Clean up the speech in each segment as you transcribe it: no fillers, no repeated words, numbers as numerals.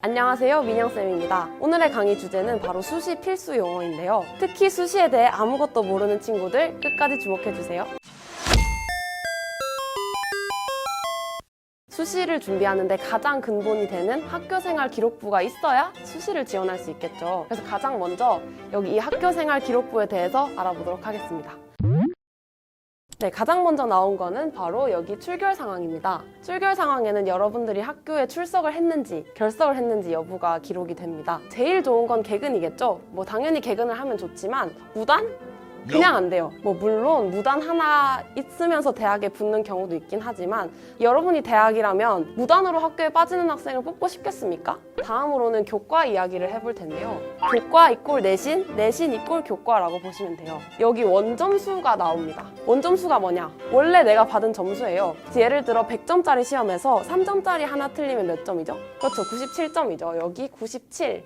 안녕하세요, 민영쌤입니다. 오늘의 강의 주제는 바로 수시 필수 용어인데요. 특히 수시에 대해 아무것도 모르는 친구들 끝까지 주목해주세요. 수시를 준비하는데 가장 근본이 되는 학교생활 기록부가 있어야 수시를 지원할 수 있겠죠. 그래서 가장 먼저 여기 이 학교생활 기록부에 대해서 알아보도록 하겠습니다. 네, 가장 먼저 나온 거는 바로 여기 출결 상황입니다. 출결 상황에는 여러분들이 학교에 출석을 했는지 결석을 했는지 여부가 기록이 됩니다. 제일 좋은 건 개근이겠죠. 당연히 개근을 하면 좋지만 무단? 그냥 안 돼요. 물론 무단 하나 있으면서 대학에 붙는 경우도 있긴 하지만 여러분이 대학이라면 무단으로 학교에 빠지는 학생을 뽑고 싶겠습니까? 다음으로는 교과 이야기를 해볼 텐데요. 교과 이꼴 내신, 내신 이꼴 교과라고 보시면 돼요. 여기 원점수가 나옵니다. 원점수가 뭐냐? 원래 내가 받은 점수예요. 예를 들어 100점짜리 시험에서 3점짜리 하나 틀리면 몇 점이죠? 그렇죠, 97점이죠. 여기 97.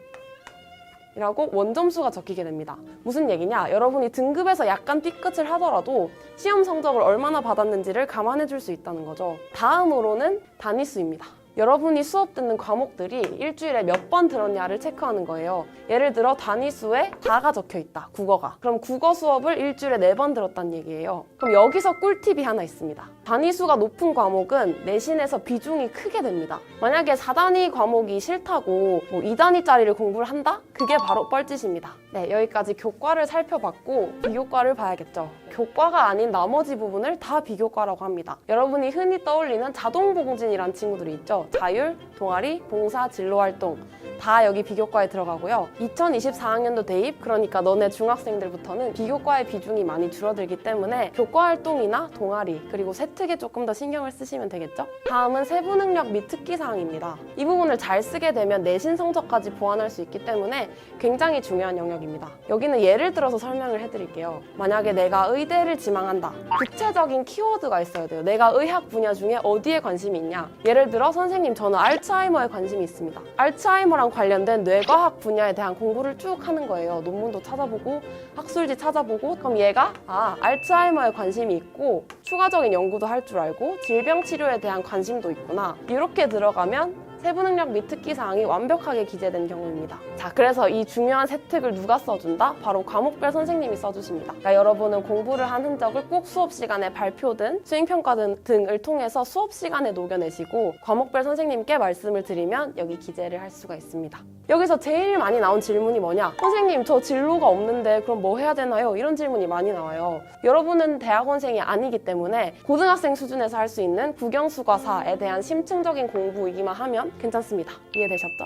이라고 원점수가 적히게 됩니다. 무슨 얘기냐? 여러분이 등급에서 약간 삐끗을 하더라도 시험 성적을 얼마나 받았는지를 감안해 줄 수 있다는 거죠. 다음으로는 단위수입니다. 여러분이 수업 듣는 과목들이 일주일에 몇 번 들었냐를 체크하는 거예요. 예를 들어 단위수에 다가 적혀 있다, 국어가. 그럼 국어 수업을 일주일에 4번 들었다는 얘기예요. 그럼 여기서 꿀팁이 하나 있습니다. 단위수가 높은 과목은 내신에서 비중이 크게 됩니다. 만약에 4단위 과목이 싫다고 2단위짜리를 공부를 한다? 그게 바로 뻘짓입니다. 네, 여기까지 교과를 살펴봤고 비교과를 봐야겠죠. 교과가 아닌 나머지 부분을 다 비교과라고 합니다. 여러분이 흔히 떠올리는 자동보공진이라는 친구들이 있죠. 자율, 동아리, 봉사, 진로활동 다 여기 비교과에 들어가고요. 2024학년도 대입, 그러니까 너네 중학생들부터는 비교과의 비중이 많이 줄어들기 때문에 교과활동이나 동아리, 그리고 세특에 조금 더 신경을 쓰시면 되겠죠? 다음은 세부능력 및 특기사항입니다. 이 부분을 잘 쓰게 되면 내신 성적까지 보완할 수 있기 때문에 굉장히 중요한 영역입니다. 여기는 예를 들어서 설명을 해드릴게요. 만약에 내가 의대를 지망한다. 구체적인 키워드가 있어야 돼요. 내가 의학 분야 중에 어디에 관심이 있냐. 예를 들어 선생님, 저는 알츠하이머에 관심이 있습니다. 알츠하이머랑 관련된 뇌과학 분야에 대한 공부를 쭉 하는 거예요. 논문도 찾아보고 학술지 찾아보고. 그럼 얘가 알츠하이머에 관심이 있고 추가적인 연구도 할 줄 알고 질병 치료에 대한 관심도 있구나. 이렇게 들어가면 세부능력 및 특기사항이 완벽하게 기재된 경우입니다. 자, 그래서 이 중요한 세특을 누가 써준다? 바로 과목별 선생님이 써주십니다. 그러니까 여러분은 공부를 한 흔적을 꼭 수업 시간에 발표든 수행평가 등을 통해서 수업 시간에 녹여내시고 과목별 선생님께 말씀을 드리면 여기 기재를 할 수가 있습니다. 여기서 제일 많이 나온 질문이 뭐냐? 선생님, 저 진로가 없는데 그럼 뭐 해야 되나요? 이런 질문이 많이 나와요. 여러분은 대학원생이 아니기 때문에 고등학생 수준에서 할 수 있는 국영수과사에 대한 심층적인 공부이기만 하면 괜찮습니다. 이해되셨죠?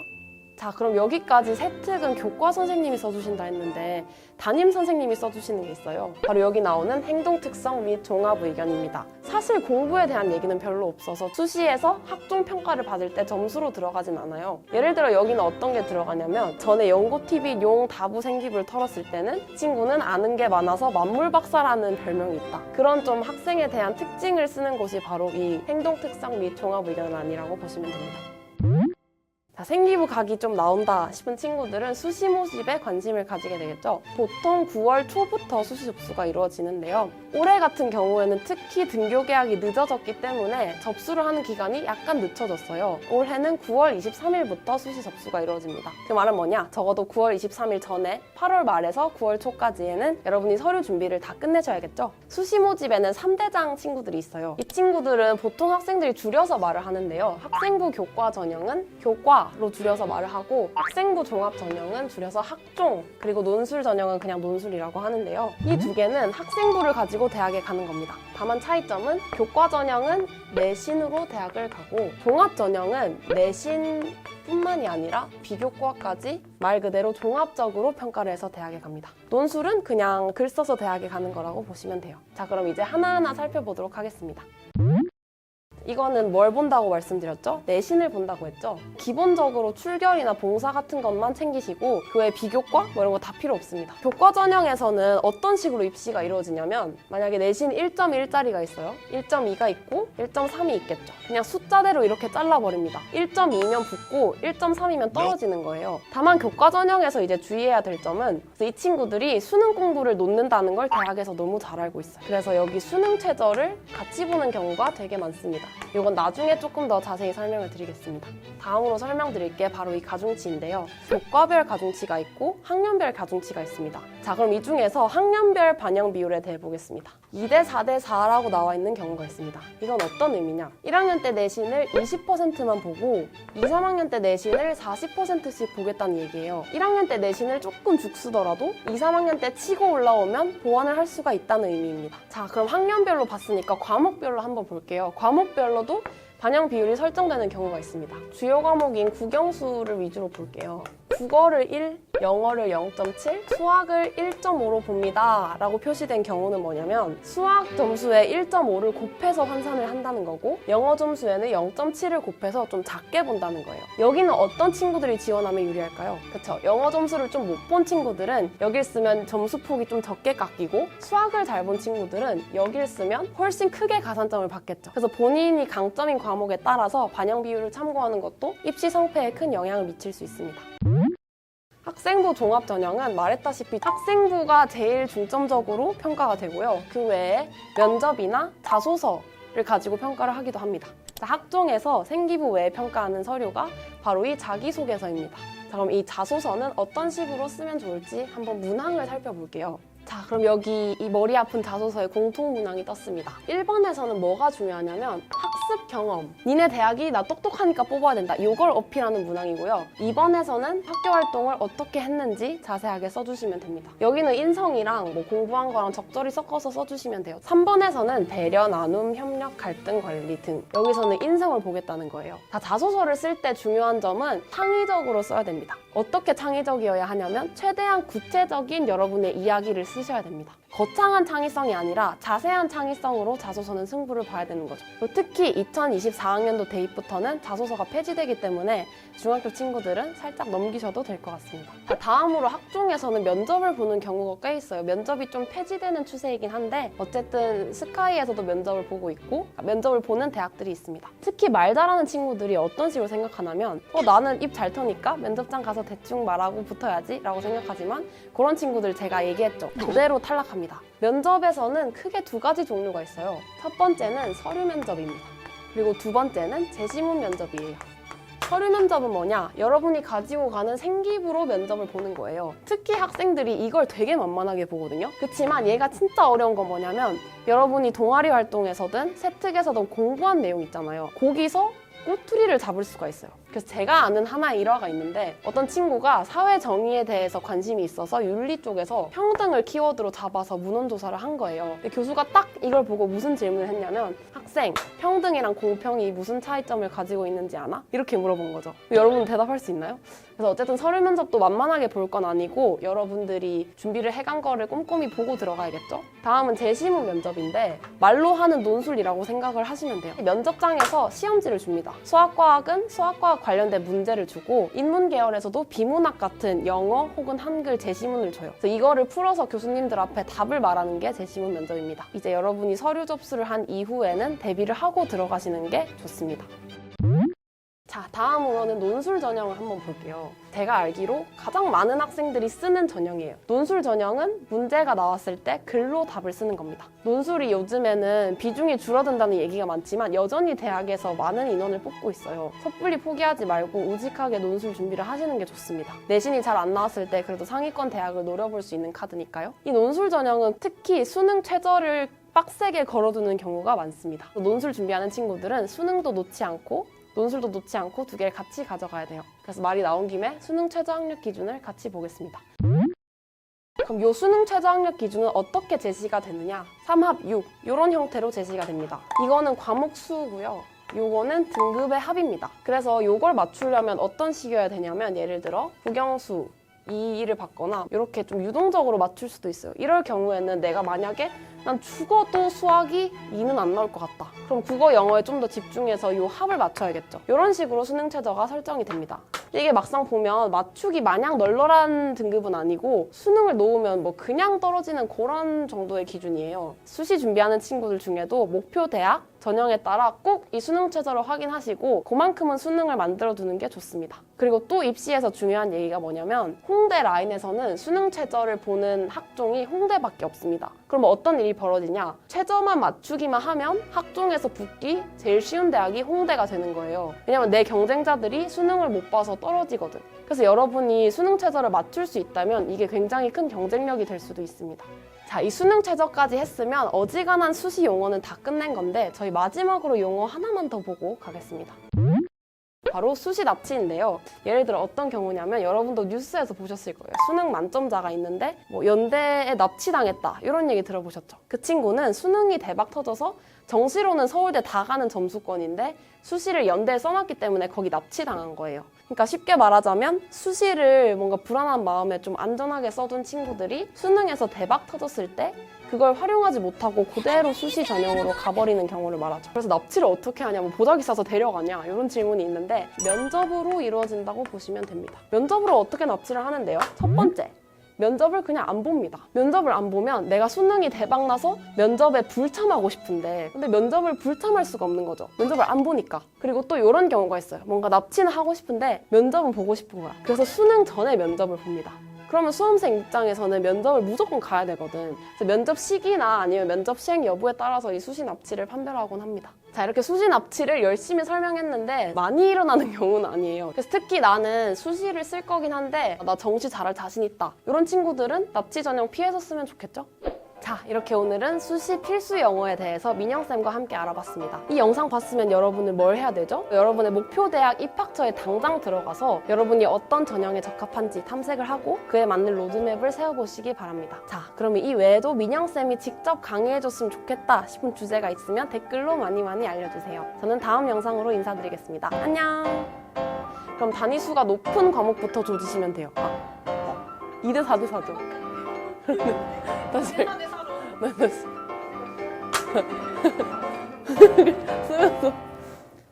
자, 그럼 여기까지 세특은 교과 선생님이 써주신다 했는데 담임 선생님이 써주시는 게 있어요. 바로 여기 나오는 행동 특성 및 종합 의견입니다. 사실 공부에 대한 얘기는 별로 없어서 수시에서 학종 평가를 받을 때 점수로 들어가진 않아요. 예를 들어 여기는 어떤 게 들어가냐면 전에 연고TV 용 다부 생기부를 털었을 때는 이 친구는 아는 게 많아서 만물박사라는 별명이 있다. 그런 좀 학생에 대한 특징을 쓰는 것이 바로 이 행동 특성 및 종합 의견안이라고 보시면 됩니다. 자, 생기부 각이 좀 나온다 싶은 친구들은 수시 모집에 관심을 가지게 되겠죠. 보통 9월 초부터 수시 접수가 이루어지는데요. 올해 같은 경우에는 특히 등교 계약이 늦어졌기 때문에 접수를 하는 기간이 약간 늦춰졌어요. 올해는 9월 23일부터 수시 접수가 이루어집니다. 그 말은 뭐냐? 적어도 9월 23일 전에 8월 말에서 9월 초까지에는 여러분이 서류 준비를 다 끝내셔야겠죠. 수시 모집에는 3대장 친구들이 있어요. 이 친구들은 보통 학생들이 줄여서 말을 하는데요. 학생부 교과 전형은 교과 로 줄여서 말을 하고 학생부 종합 전형은 줄여서 학종, 그리고 논술 전형은 그냥 논술이라고 하는데요. 이 두 개는 학생부를 가지고 대학에 가는 겁니다. 다만 차이점은 교과 전형은 내신으로 대학을 가고 종합 전형은 내신뿐만이 아니라 비교과까지 말 그대로 종합적으로 평가를 해서 대학에 갑니다. 논술은 그냥 글 써서 대학에 가는 거라고 보시면 돼요. 자, 그럼 이제 하나하나 살펴보도록 하겠습니다. 이거는 뭘 본다고 말씀드렸죠? 내신을 본다고 했죠? 기본적으로 출결이나 봉사 같은 것만 챙기시고 그 외 비교과? 이런 거 다 필요 없습니다. 교과 전형에서는 어떤 식으로 입시가 이루어지냐면 만약에 내신 1.1짜리가 있어요. 1.2가 있고 1.3이 있겠죠. 그냥 숫자대로 이렇게 잘라버립니다. 1.2면 붙고 1.3이면 떨어지는 거예요. 다만 교과 전형에서 이제 주의해야 될 점은 이 친구들이 수능 공부를 놓는다는 걸 대학에서 너무 잘 알고 있어요. 그래서 여기 수능 최저를 같이 보는 경우가 되게 많습니다. 이건 나중에 조금 더 자세히 설명을 드리겠습니다. 다음으로 설명드릴 게 바로 이 가중치인데요. 교과별 가중치가 있고 학년별 가중치가 있습니다. 자, 그럼 이 중에서 학년별 반영 비율에 대해 보겠습니다. 2대 4대 4라고 나와 있는 경우가 있습니다. 이건 어떤 의미냐? 1학년 때 내신을 20%만 보고 2, 3학년 때 내신을 40%씩 보겠다는 얘기예요. 1학년 때 내신을 조금 죽쓰더라도 2, 3학년 때 치고 올라오면 보완을 할 수가 있다는 의미입니다. 자, 그럼 학년별로 봤으니까 과목별로 한번 볼게요. 과목별로도 반영 비율이 설정되는 경우가 있습니다. 주요 과목인 국영수를 위주로 볼게요. 국어를 1, 영어를 0.7, 수학을 1.5로 봅니다 라고 표시된 경우는 뭐냐면 수학 점수에 1.5를 곱해서 환산을 한다는 거고 영어 점수에는 0.7을 곱해서 좀 작게 본다는 거예요. 여기는 어떤 친구들이 지원하면 유리할까요? 그쵸? 영어 점수를 좀 못 본 친구들은 여길 쓰면 점수폭이 좀 적게 깎이고 수학을 잘 본 친구들은 여길 쓰면 훨씬 크게 가산점을 받겠죠. 그래서 본인이 강점인 과목에 따라서 반영 비율을 참고하는 것도 입시 성패에 큰 영향을 미칠 수 있습니다. 학생부 종합전형은 말했다시피 학생부가 제일 중점적으로 평가가 되고요. 그 외에 면접이나 자소서를 가지고 평가를 하기도 합니다. 자, 학종에서 생기부 외에 평가하는 서류가 바로 이 자기소개서입니다. 자, 그럼 이 자소서는 어떤 식으로 쓰면 좋을지 한번 문항을 살펴볼게요. 자, 그럼 여기 이 머리 아픈 자소서의 공통 문항이 떴습니다. 1번에서는 뭐가 중요하냐면 학습 경험. 니네 대학이 나 똑똑하니까 뽑아야 된다. 이걸 어필하는 문항이고요. 2번에서는 학교 활동을 어떻게 했는지 자세하게 써주시면 됩니다. 여기는 인성이랑 뭐 공부한 거랑 적절히 섞어서 써주시면 돼요. 3번에서는 배려, 나눔, 협력, 갈등 관리 등. 여기서는 인성을 보겠다는 거예요. 자, 자소서를 쓸 때 중요한 점은 창의적으로 써야 됩니다. 어떻게 창의적이어야 하냐면 최대한 구체적인 여러분의 이야기를 쓰셔야 됩니다. 거창한 창의성이 아니라 자세한 창의성으로 자소서는 승부를 봐야 되는 거죠. 그리고 특히 2024학년도 대입부터는 자소서가 폐지되기 때문에 중학교 친구들은 살짝 넘기셔도 될 것 같습니다. 다음으로 학종에서는 면접을 보는 경우가 꽤 있어요. 면접이 좀 폐지되는 추세이긴 한데 어쨌든 스카이에서도 면접을 보고 있고 면접을 보는 대학들이 있습니다. 특히 말 잘하는 친구들이 어떤 식으로 생각하냐면 나는 입 잘 터니까 면접장 가서 대충 말하고 붙어야지 라고 생각하지만 그런 친구들 제가 얘기했죠. 그대로 탈락합니다. 면접에서는 크게 두 가지 종류가 있어요. 첫 번째는 서류 면접입니다. 그리고 두 번째는 재시문 면접이에요. 서류 면접은 뭐냐? 여러분이 가지고 가는 생기부로 면접을 보는 거예요. 특히 학생들이 이걸 되게 만만하게 보거든요. 그렇지만 얘가 진짜 어려운 건 뭐냐면 여러분이 동아리 활동에서든 세특에서든 공부한 내용 있잖아요. 거기서 꼬투리를 잡을 수가 있어요. 그래서 제가 아는 하나의 일화가 있는데 어떤 친구가 사회 정의에 대해서 관심이 있어서 윤리 쪽에서 평등을 키워드로 잡아서 문헌조사를 한 거예요. 근데 교수가 딱 이걸 보고 무슨 질문을 했냐면 학생, 평등이랑 공평이 무슨 차이점을 가지고 있는지 아나? 이렇게 물어본 거죠. 여러분 대답할 수 있나요? 그래서 어쨌든 서류 면접도 만만하게 볼 건 아니고 여러분들이 준비를 해간 거를 꼼꼼히 보고 들어가야겠죠? 다음은 재시문 면접인데 말로 하는 논술이라고 생각을 하시면 돼요. 면접장에서 시험지를 줍니다. 수학과학은 수학과학 관련된 문제를 주고 인문 계열에서도 비문학 같은 영어 혹은 한글 재시문을 줘요. 그래서 이거를 풀어서 교수님들 앞에 답을 말하는 게 재시문 면접입니다. 이제 여러분이 서류 접수를 한 이후에는 대비를 하고 들어가시는 게 좋습니다. 자, 다음으로는 논술 전형을 한번 볼게요. 제가 알기로 가장 많은 학생들이 쓰는 전형이에요. 논술 전형은 문제가 나왔을 때 글로 답을 쓰는 겁니다. 논술이 요즘에는 비중이 줄어든다는 얘기가 많지만 여전히 대학에서 많은 인원을 뽑고 있어요. 섣불리 포기하지 말고 우직하게 논술 준비를 하시는 게 좋습니다. 내신이 잘 안 나왔을 때 그래도 상위권 대학을 노려볼 수 있는 카드니까요. 이 논술 전형은 특히 수능 최저를 빡세게 걸어두는 경우가 많습니다. 논술 준비하는 친구들은 수능도 놓지 않고 논술도 놓지 않고 두 개를 같이 가져가야 돼요. 그래서 말이 나온 김에 수능 최저 학력 기준을 같이 보겠습니다. 그럼 이 수능 최저 학력 기준은 어떻게 제시가 되느냐? 3합 6 이런 형태로 제시가 됩니다. 이거는 과목 수고요. 요거는 등급의 합입니다. 그래서 요걸 맞추려면 어떤 식이어야 되냐면 예를 들어 국영수 2를 받거나 이렇게 좀 유동적으로 맞출 수도 있어요. 이럴 경우에는 내가 만약에 난 죽어도 수학이 2는 안 나올 것 같다. 그럼 국어, 영어에 좀 더 집중해서 이 합을 맞춰야겠죠. 이런 식으로 수능 최저가 설정이 됩니다. 이게 막상 보면 맞추기 마냥 널널한 등급은 아니고 수능을 놓으면 뭐 그냥 떨어지는 그런 정도의 기준이에요. 수시 준비하는 친구들 중에도 목표 대학, 전형에 따라 꼭 이 수능 최저를 확인하시고 그만큼은 수능을 만들어 두는 게 좋습니다. 그리고 또 입시에서 중요한 얘기가 뭐냐면 홍대 라인에서는 수능 최저를 보는 학종이 홍대밖에 없습니다. 그럼 어떤 일이 벌어지냐? 최저만 맞추기만 하면 학종에서 붙기 제일 쉬운 대학이 홍대가 되는 거예요. 왜냐면 내 경쟁자들이 수능을 못 봐서 떨어지거든. 그래서 여러분이 수능 최저를 맞출 수 있다면 이게 굉장히 큰 경쟁력이 될 수도 있습니다. 자, 이 수능 최저까지 했으면 어지간한 수시 용어는 다 끝낸 건데 저희 마지막으로 용어 하나만 더 보고 가겠습니다. 바로 수시 납치인데요. 예를 들어 어떤 경우냐면 여러분도 뉴스에서 보셨을 거예요. 수능 만점자가 있는데 뭐 연대에 납치당했다 이런 얘기 들어보셨죠? 그 친구는 수능이 대박 터져서 정시로는 서울대 다 가는 점수권인데 수시를 연대에 써놨기 때문에 거기 납치당한 거예요. 그러니까 쉽게 말하자면 수시를 뭔가 불안한 마음에 좀 안전하게 써둔 친구들이 수능에서 대박 터졌을 때 그걸 활용하지 못하고 그대로 수시 전형으로 가버리는 경우를 말하죠. 그래서 납치를 어떻게 하냐, 뭐 보자기 싸서 데려가냐 이런 질문이 있는데 면접으로 이루어진다고 보시면 됩니다. 면접으로 어떻게 납치를 하는데요? 첫 번째, 면접을 그냥 안 봅니다. 면접을 안 보면 내가 수능이 대박나서 면접에 불참하고 싶은데 근데 면접을 불참할 수가 없는 거죠. 면접을 안 보니까. 그리고 또 이런 경우가 있어요. 뭔가 납치는 하고 싶은데 면접은 보고 싶은 거야. 그래서 수능 전에 면접을 봅니다. 그러면 수험생 입장에서는 면접을 무조건 가야 되거든. 그래서 면접 시기나 아니면 면접 시행 여부에 따라서 이 수시 납치를 판별하곤 합니다. 자, 이렇게 수시 납치를 열심히 설명했는데 많이 일어나는 경우는 아니에요. 그래서 특히 나는 수시를 쓸 거긴 한데 나 정시 잘할 자신 있다. 이런 친구들은 납치 전형 피해서 쓰면 좋겠죠? 자, 이렇게 오늘은 수시 필수 영어에 대해서 민영쌤과 함께 알아봤습니다. 이 영상 봤으면 여러분은 뭘 해야 되죠? 여러분의 목표 대학 입학처에 당장 들어가서 여러분이 어떤 전형에 적합한지 탐색을 하고 그에 맞는 로드맵을 세워보시기 바랍니다. 자, 그러면 이 외에도 민영쌤이 직접 강의해줬으면 좋겠다 싶은 주제가 있으면 댓글로 많이 알려주세요. 저는 다음 영상으로 인사드리겠습니다. 안녕! 그럼 단위수가 높은 과목부터 조지시면 돼요. 2대 4대 4죠. 다시. 네, 다시. 쓰면서.